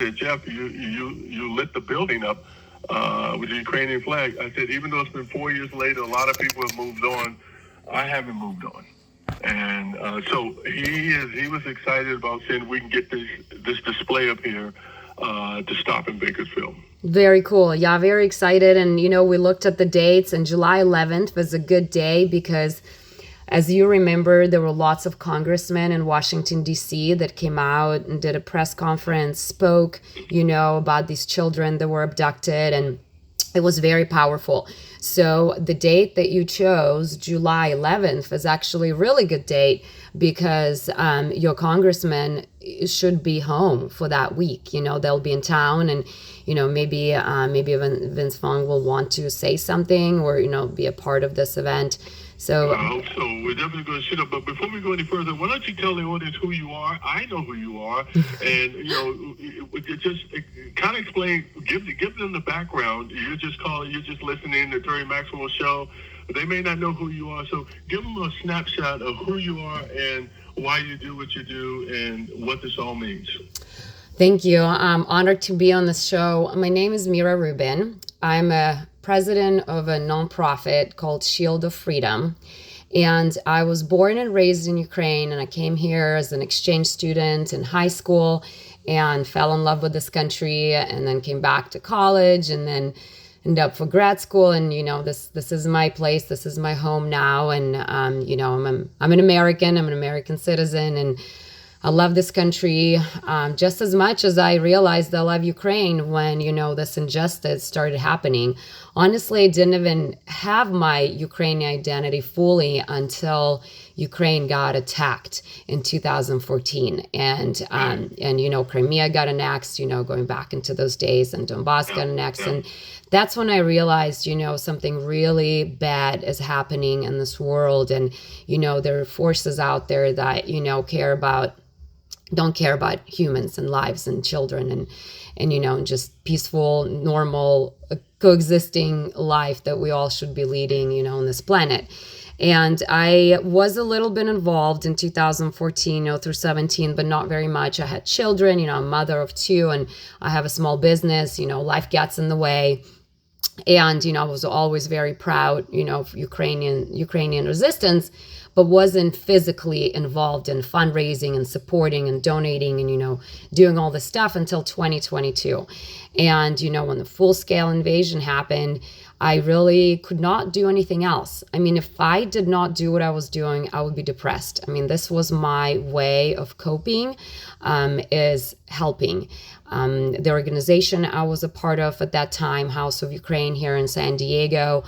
said, Jeff, you lit the building up with the Ukrainian flag. I said, even though it's been 4 years later, a lot of people have moved on. I haven't moved on. And so he was excited about saying we can get this display up here to stop in Bakersfield. Very cool. Yeah, very excited. And, we looked at the dates, and July 11th was a good day because, as you remember, there were lots of congressmen in Washington, D.C. that came out and did a press conference, spoke, about these children that were abducted, and it was very powerful. So the date that you chose, July 11th, was actually a really good date because your congressman should be home for that week. They'll be in town, and maybe Vince Vaughn will want to say something or be a part of this event. So I hope so. We're definitely going to sit up. But before we go any further, why don't you tell the audience who you are? I know who you are, and just kind of explain, give them the background. You're just listening to Terry Maxwell show. They may not know who you are, so give them a snapshot of who you are and why you do what you do and what this all means. Thank you. I'm honored to be on this show. My name is Mira Rubin. I'm a president of a nonprofit called Shield of Freedom. And I was born and raised in Ukraine, and I came here as an exchange student in high school and fell in love with this country, and then came back to college, and then ended up for grad school. And, this is my place. This is my home now. And, I'm an American. I'm an American citizen, and I love this country just as much as I realized I love Ukraine when, this injustice started happening. Honestly, I didn't even have my Ukrainian identity fully until Ukraine got attacked in 2014. And Crimea got annexed, going back into those days, and Donbass got annexed. And that's when I realized, something really bad is happening in this world. And, there are forces out there that, don't care about humans and lives and children and just peaceful, normal, coexisting life that we all should be leading, on this planet. And I was a little bit involved in 2014, through 17, but not very much. I had children, I'm a mother of two, and I have a small business, life gets in the way. And, I was always very proud, of Ukrainian resistance, but wasn't physically involved in fundraising and supporting and donating and, doing all this stuff until 2022. And, when the full-scale invasion happened, I really could not do anything else. I mean, if I did not do what I was doing, I would be depressed. I mean, this was my way of coping, is helping. The organization I was a part of at that time, House of Ukraine here in San Diego,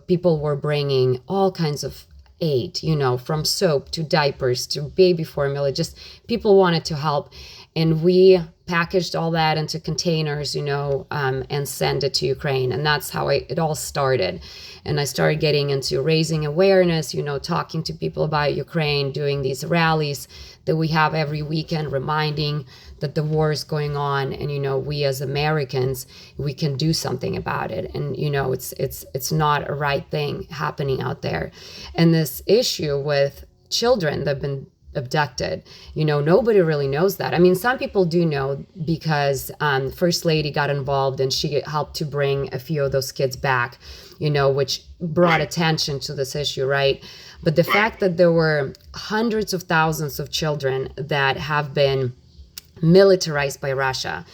people were bringing all kinds of aid, from soap to diapers to baby formula. Just people wanted to help. And we packaged all that into containers, and sent it to Ukraine. And that's how it all started. And I started getting into raising awareness, talking to people about Ukraine, doing these rallies that we have every weekend, reminding that the war is going on, and we as Americans, we can do something about it. And it's not a right thing happening out there. And this issue with children that have been abducted, nobody really knows that. I mean, some people do know because First Lady got involved and she helped to bring a few of those kids back, which brought attention to this issue, right? But the fact that there were hundreds of thousands of children that have been militarized by Russia,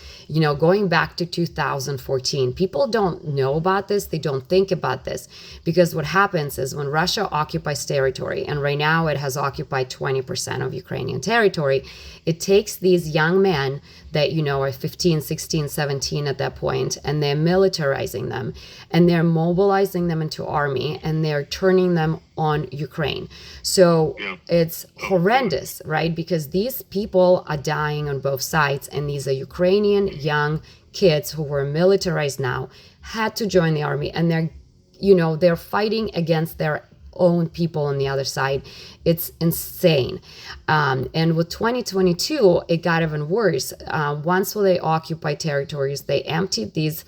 going back to 2014. People don't know about this. They don't think about this because what happens is when Russia occupies territory, and right now it has occupied 20% of Ukrainian territory, it takes these young men that, are 15, 16, 17 at that point, and they're militarizing them, and they're mobilizing them into army, and they're turning them on Ukraine. So it's horrendous, right? Because these people are dying on both sides, and these are Ukrainian young kids who were militarized now, had to join the army, and they're fighting against their own people on the other side. It's insane. And with 2022, it got even worse. Once they occupied territories, they emptied these.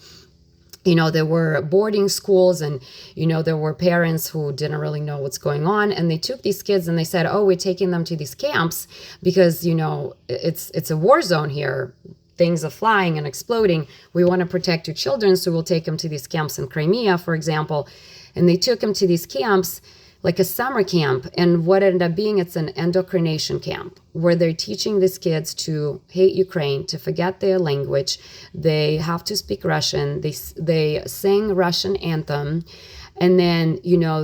There were boarding schools, and, there were parents who didn't really know what's going on. And they took these kids and they said, oh, we're taking them to these camps because, it's a war zone here. things are flying and exploding. We want to protect your children, so we'll take them to these camps in Crimea, for example. And they took them to these camps, like a summer camp. And what ended up being, it's an indoctrination camp where they're teaching these kids to hate Ukraine, to forget their language. They have to speak Russian. They sing Russian anthem. And then,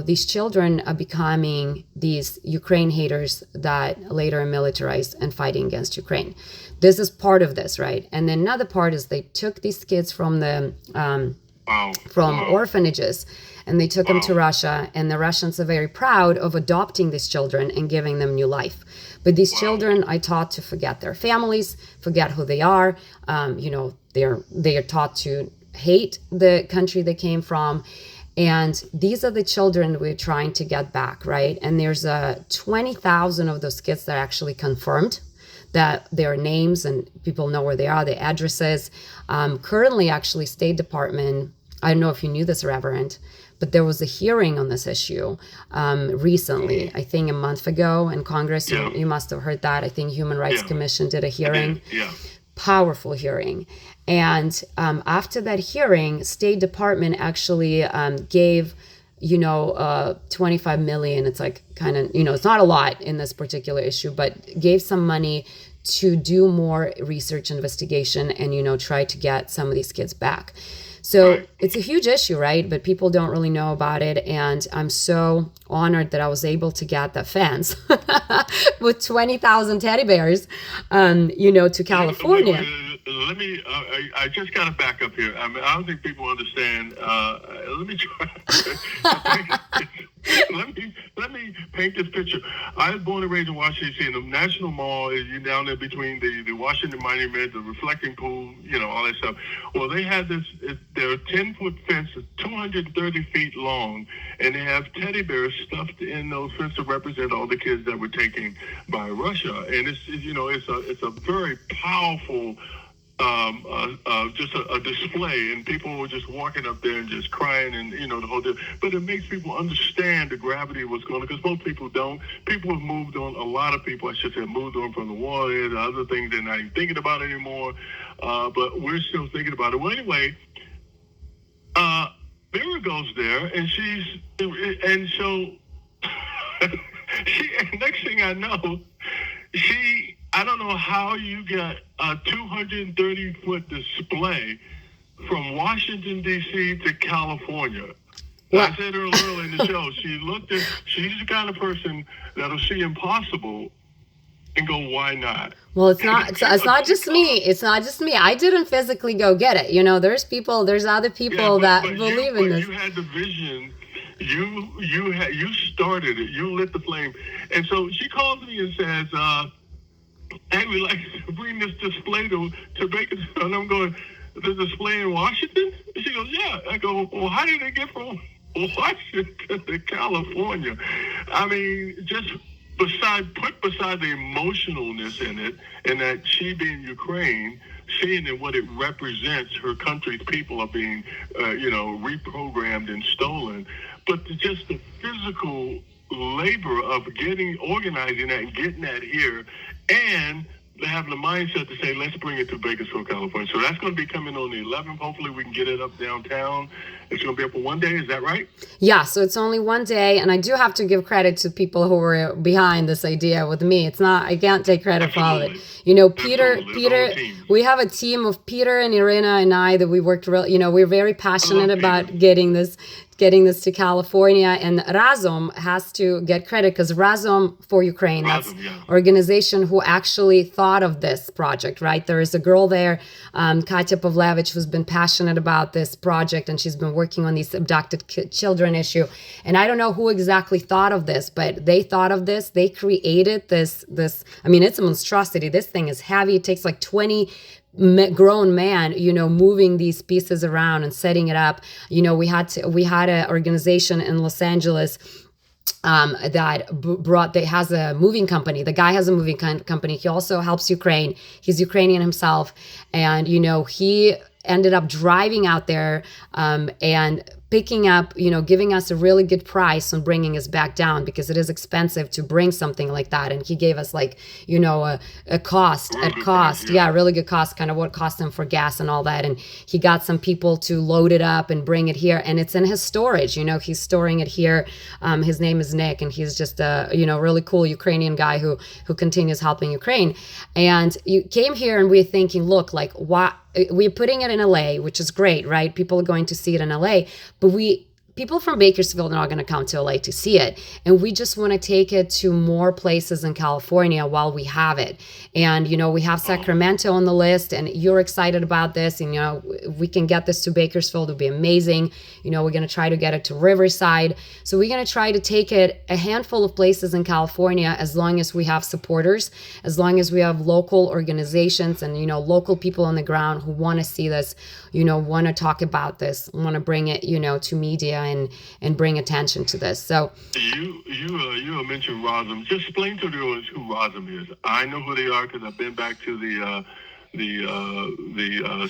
these children are becoming these Ukraine haters that later are militarized and fighting against Ukraine. This is part of this, right? And then another part is they took these kids from the orphanages, and they took them to Russia. And the Russians are very proud of adopting these children and giving them new life. But these children are taught to forget their families, forget who they are. They are taught to hate the country they came from. And these are the children we're trying to get back, right? And there's 20,000 of those kids that are actually confirmed, that their names and people know where they are, their addresses. Currently, actually, State Department, I don't know if you knew this, Reverend, but there was a hearing on this issue recently, I think a month ago in Congress. Yeah. You must have heard that. I think Human Rights Commission did a hearing. Yeah. Powerful hearing. And after that hearing, State Department actually gave, 25 million. It's like kind of, it's not a lot in this particular issue, but gave some money to do more research investigation and, try to get some of these kids back. So it's a huge issue, right? But people don't really know about it. And I'm so honored that I was able to get the fence with 20,000 teddy bears, to California. Let me, I just got to back up here. I don't think people understand. Let me try. Let me paint this picture. I was born and raised in Washington, D.C., and the National Mall is down there between the Washington Monument, the reflecting pool, all that stuff. Well, they had this, they're a 10-foot fence, 230 feet long, and they have teddy bears stuffed in those fences to represent all the kids that were taken by Russia. And it's a very powerful just a display, and people were just walking up there and just crying, and the whole deal. But it makes people understand the gravity of what's going on, because most people don't. People have moved on. A lot of people, I should say, have moved on from the war and other things they're not even thinking about anymore. But we're still thinking about it. Well, anyway, Mira goes there, and next thing I know, I don't know how you get a 230-foot display from Washington, D.C. to California. Well, I said earlier in the show, she's the kind of person that'll see impossible and go, why not? Well, it's not just me. It's not just me. I didn't physically go get it. There's other people that believe in this. You had the vision. You started it. You lit the flame. And so she calls me and says, hey, we'd like to bring this display to Bakersfield. And I'm going, the display in Washington? And she goes, yeah. I go, well, how did it get from Washington to California? I mean, just put beside the emotionalness in it, and that she being Ukraine, seeing that what it represents, her country's people are being, reprogrammed and stolen. But just the physical labor of organizing that and getting that here, and having the mindset to say, let's bring it to Bakersfield, California. So that's going to be coming on the 11th. Hopefully we can get it up downtown. It's going to be up for one day. Is that right? Yeah, so it's only one day. And I do have to give credit to people who were behind this idea with me. It's not, I can't take credit for all of it. Peter, we have a team of Peter and Irina and I that we worked we're very passionate about getting this to California, and Razom has to get credit, because Razom for Ukraine, that's organization who actually thought of this project, right? There is a girl there, Katya Pavlevich, who's been passionate about this project, and she's been working on these abducted children issue. And I don't know who exactly thought of this, but they thought of this. They created this. I mean, it's a monstrosity. This thing is heavy. It takes like 20 grown man, moving these pieces around and setting it up. We had an organization in Los Angeles that has a moving company. The guy has a moving company. He also helps Ukraine. He's Ukrainian himself. And, he ended up driving out there and picking up, giving us a really good price on bringing us back down, because it is expensive to bring something like that. And he gave us like, a cost at cost. Yeah, really good cost, kind of what cost him for gas and all that. And he got some people to load it up and bring it here. And it's in his storage, he's storing it here. His name is Nick, and he's just a, really cool Ukrainian guy who continues helping Ukraine. And you came here and we're thinking, look, like, why? We're putting it in LA, which is great, right? People are going to see it in LA, but people from Bakersfield are not going to come to LA to see it. And we just want to take it to more places in California while we have it. And, we have Sacramento on the list, and you're excited about this. And, if we can get this to Bakersfield, it would be amazing. We're going to try to get it to Riverside. So we're going to try to take it a handful of places in California, as long as we have supporters, as long as we have local organizations and, local people on the ground who want to see this, want to talk about this, want to bring it, to media and bring attention to this. So you mentioned Rosum. Just explain to the audience who Rosum is. I know who they are because I've been back to the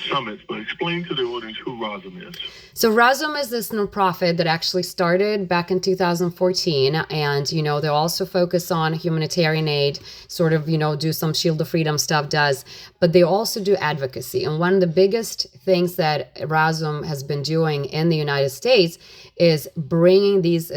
summits, but explain to the audience who Rosum is. So Rosum is this nonprofit that actually started back in 2014, and they also focus on humanitarian aid, sort of do some Shield of Freedom stuff does, but they also do advocacy. And one of the biggest things that Rosum has been doing in the United States is bringing these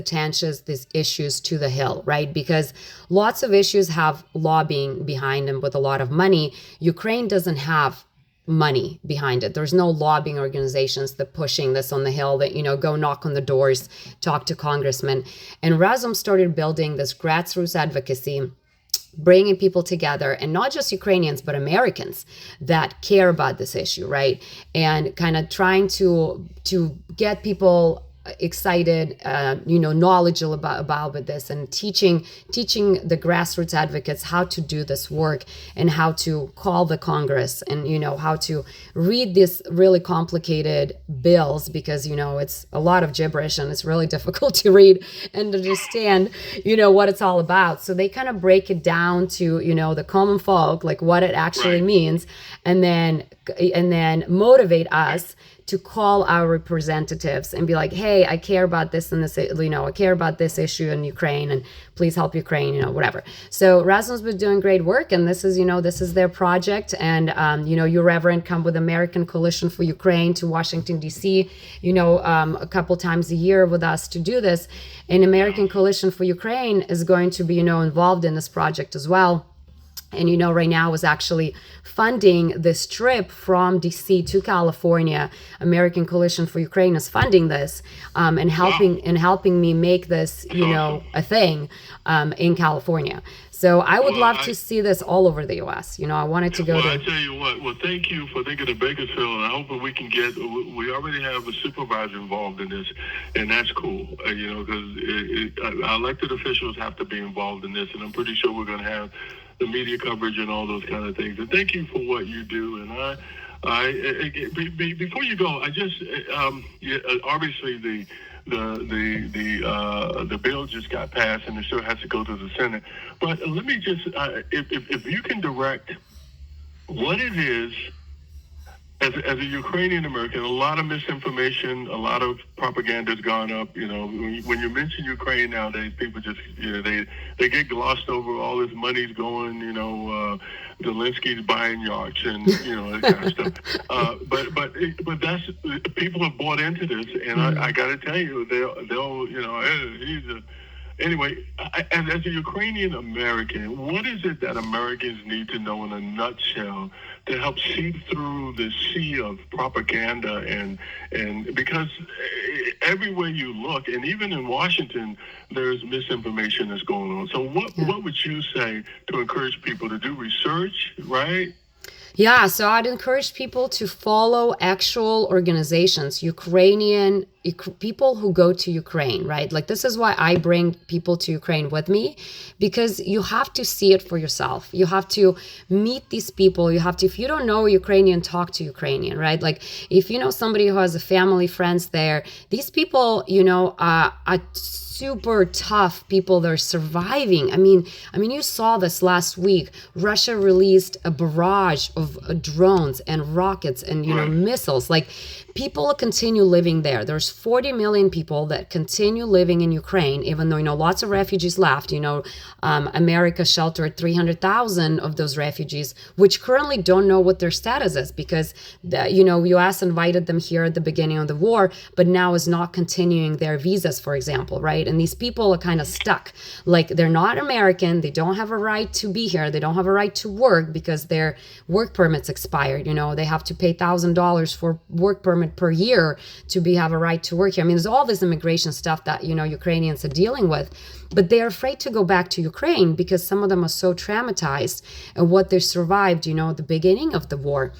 issues to the Hill, right? Because lots of issues have lobbying behind them with a lot of money. Ukraine doesn't have money behind it. There's no lobbying organizations that pushing this on the Hill that, go knock on the doors, talk to congressmen. And Rosum started building this grassroots advocacy, bringing people together, and not just Ukrainians, but Americans that care about this issue, right? And kind of trying to get people excited, knowledgeable about this, and teaching the grassroots advocates how to do this work and how to call the Congress and, how to read these really complicated bills, because, it's a lot of gibberish and it's really difficult to read and understand, what it's all about. So they kind of break it down to, the common folk, like what it actually means, and then motivate us to call our representatives and be like, hey, I care about this and this, I care about this issue in Ukraine, and please help Ukraine, whatever. So Rosum's been doing great work, and this is their project. And, your Reverend come with American Coalition for Ukraine to Washington, D.C., a couple times a year with us to do this. And American Coalition for Ukraine is going to be, involved in this project as well. And, right now is actually funding this trip from DC to California. American Coalition for Ukraine is funding this and helping me make this, a thing in California. So I would love to see this all over the U.S. I wanted to go to... I tell you what, thank you for thinking of Bakersfield, and I hope that we already have a supervisor involved in this, and that's cool, because our elected officials have to be involved in this, and I'm pretty sure we're going to have the media coverage and all those kind of things. And thank you for what you do. And before you go, I just obviously the bill just got passed and it still has to go to the Senate. But let me just if you can direct what it is. As a Ukrainian American, a lot of misinformation, a lot of propaganda has gone up. When you mention Ukraine nowadays, people just, they get glossed over. All this money's going, Zelensky's buying yachts and, that kind of stuff. But that's, people have bought into this, and I got to tell you, they'll, anyway, as a Ukrainian American, what is it that Americans need to know in a nutshell to help see through the sea of propaganda and because everywhere you look, and even in Washington, there's misinformation that's going on. So what would you say to encourage people to do research, right? Yeah, so I'd encourage people to follow actual organizations, people who go to Ukraine, right? Like, this is why I bring people to Ukraine with me, because you have to see it for yourself. You have to meet these people. You have to, if you don't know Ukrainian, talk to Ukrainian, right? Like, if you know somebody who has a family, friends there, these people, are super tough people. They're surviving. I mean, you saw this last week. Russia released a barrage of of drones and rockets and, missiles. Like, people continue living there. There's 40 million people that continue living in Ukraine, even though, lots of refugees left. America sheltered 300,000 of those refugees, which currently don't know what their status is, because U.S. invited them here at the beginning of the war, but now is not continuing their visas, for example, right? And these people are kind of stuck. Like, they're not American. They don't have a right to be here. They don't have a right to work because their work permit's expired. They have to pay $1,000 for work permit per year to have a right to work here. I mean, there's all this immigration stuff that, Ukrainians are dealing with, but they're afraid to go back to Ukraine because some of them are so traumatized and what they survived, at the beginning of the war,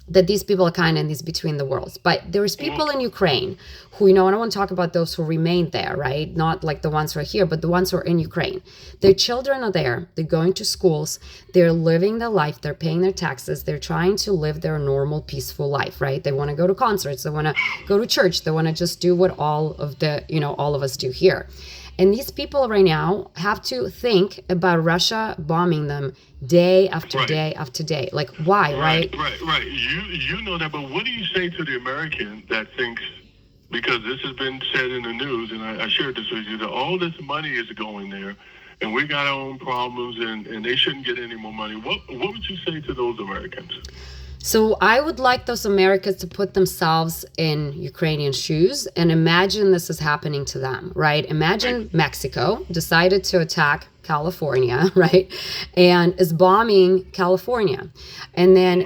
that these people are kind of in these between the worlds. But there's people in Ukraine who, and I want to talk about those who remained there, right? Not like the ones who are here, but the ones who are in Ukraine. Their children are there. They're going to schools. They're living their life. They're paying their taxes. They're trying to live their normal, peaceful life, right? They want to go to concerts. They want to go to church. They want to just do what all of us do here. And these people right now have to think about Russia bombing them day after day after day. Like, why, right? Right. You know that, but what do you say to the American that thinks, because this has been said in the news, and I shared this with you, that all this money is going there, and we got our own problems, and they shouldn't get any more money. What would you say to those Americans? So I would like those Americans to put themselves in Ukrainian shoes and imagine this is happening to them, right? Imagine Mexico decided to attack California, right? And is bombing California. And then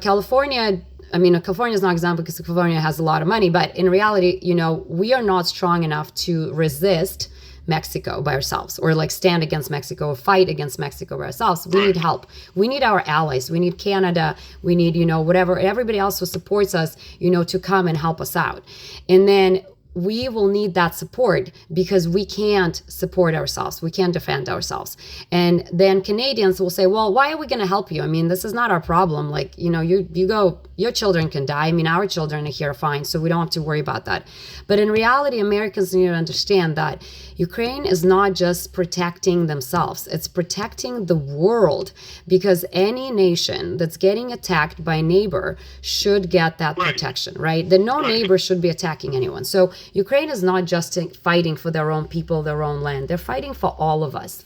California is not an example because California has a lot of money, but in reality, we are not strong enough to resist Mexico by ourselves, or like stand against Mexico or fight against Mexico by ourselves. We need help. We need our allies. We need Canada. We need, whatever, everybody else who supports us, to come and help us out. And then we will need that support because we can't support ourselves. We can't defend ourselves. And then Canadians will say, well, why are we going to help you? I mean, this is not our problem. Like, you go, your children can die. I mean, our children are here fine, so we don't have to worry about that. But in reality, Americans need to understand that Ukraine is not just protecting themselves. It's protecting the world, because any nation that's getting attacked by a neighbor should get that protection, right? That no neighbor should be attacking anyone. So Ukraine is not just fighting for their own people, their own land. They're fighting for all of us,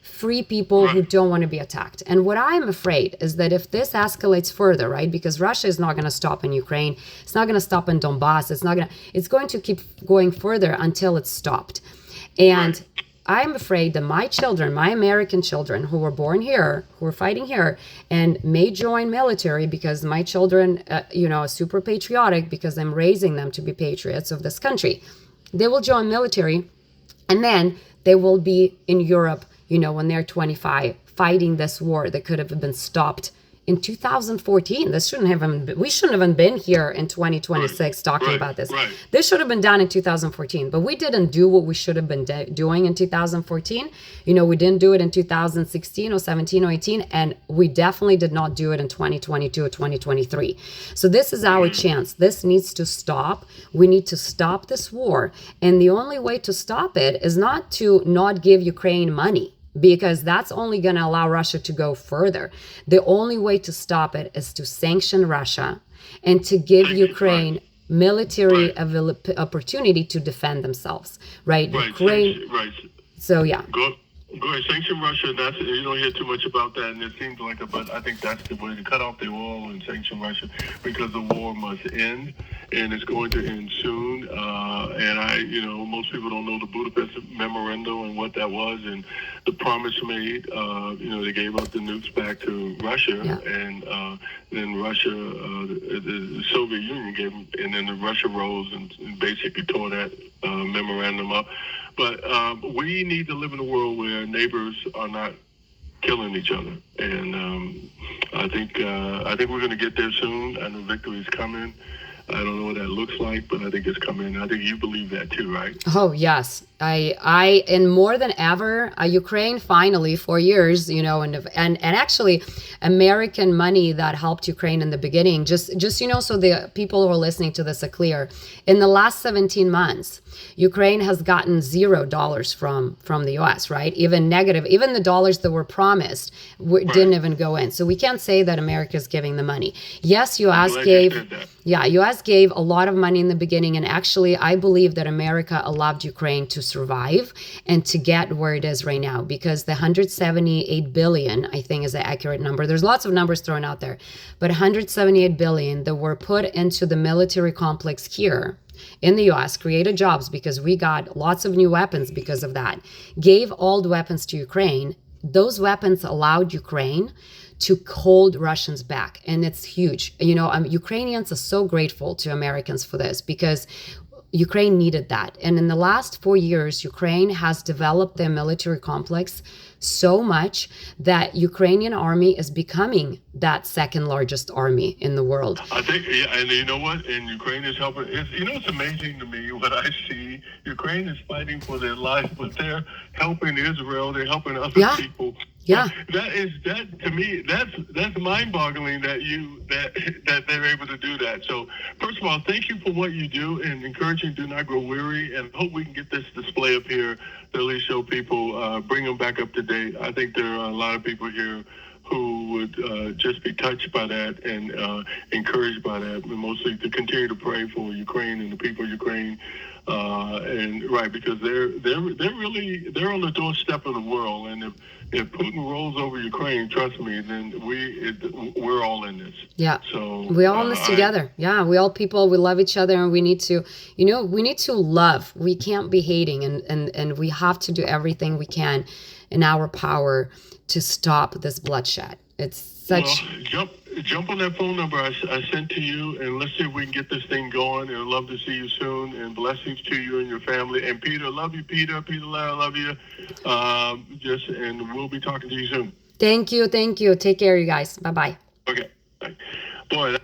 free people who don't want to be attacked. And what I'm afraid is that if this escalates further, right, because Russia is not going to stop in Ukraine, it's not going to stop in Donbass, it's going to keep going further until it's stopped. And I'm afraid that my children, my American children who were born here, who are fighting here, and may join military because my children, are super patriotic because I'm raising them to be patriots of this country. They will join military, and then they will be in Europe, when they're 25, fighting this war that could have been stopped in 2014. We shouldn't have been here in 2026 talking about this. This should have been done in 2014, but we didn't do what we should have been doing in 2014. We didn't do it in 2016 or 17 or 18, and we definitely did not do it in 2022 or 2023. So this is our chance. This needs to stop. We need to stop this war. And the only way to stop it is not to not give Ukraine money, because that's only going to allow Russia to go further. The only way to stop it is to sanction Russia and to give Ukraine military opportunity to defend themselves, right? Ukraine. So, yeah. Go ahead, sanction Russia. You don't hear too much about that, and it seems like but I think that's the way to cut off the oil and sanction Russia, because the war must end, and it's going to end soon. Most people don't know the Budapest Memorandum and what that was, and the promise made. They gave up the nukes back to Russia, and then Russia, the Soviet Union gave them, and then Russia rose and basically tore that memorandum up. But we need to live in a world where neighbors are not killing each other, and I think we're going to get there soon. I know victory is coming. I don't know what that looks like, but I think it's coming. I think you believe that too, right? Oh, yes. And more than ever, Ukraine finally, for years, and actually American money that helped Ukraine in the beginning, just so the people who are listening to this are clear, in the last 17 months, Ukraine has gotten $0 from the US, right? Even negative, even the dollars that were promised didn't even go in. So we can't say that America is giving the money. Yes, US gave a lot of money in the beginning, and actually I believe that America allowed Ukraine to survive and to get where it is right now, because the 178 billion, I think, is the accurate number. There's lots of numbers thrown out there, but 178 billion that were put into the military complex here in the US, created jobs because we got lots of new weapons because of that, gave old weapons to Ukraine. Those weapons allowed Ukraine to hold Russians back. And it's huge. Ukrainians are so grateful to Americans for this, because Ukraine needed that. And in the last 4 years, Ukraine has developed their military complex so much that Ukrainian army is becoming that second largest army in the world. I think, and you know what? And Ukraine is helping. It's amazing to me what I see. Ukraine is fighting for their life, but they're helping Israel. They're helping other people. Yeah. That to me, that's mind-boggling that they're able to do that. So first of all, thank you for what you do, and encouraging do not grow weary, and hope we can get this display up here to at least show people, bring them back up to date. I think there are a lot of people here who would just be touched by that and encouraged by that, and mostly to continue to pray for Ukraine and the people of Ukraine. Because they're on the doorstep of the world, and if Putin rolls over Ukraine, trust me, then we're all in this. Yeah. So we're all in this together. Yeah, we all people. We love each other, and we need to, we need to love. We can't be hating, and we have to do everything we can in our power to stop this bloodshed. It's such. Well, jump on that phone number I sent to you, and let's see if we can get this thing going. And I'd love to see you soon, and blessings to you and your family. And Peter, love you, Peter. Peter, I love you. And we'll be talking to you soon. Thank you. Take care, you guys. Bye-bye. Okay. Boy.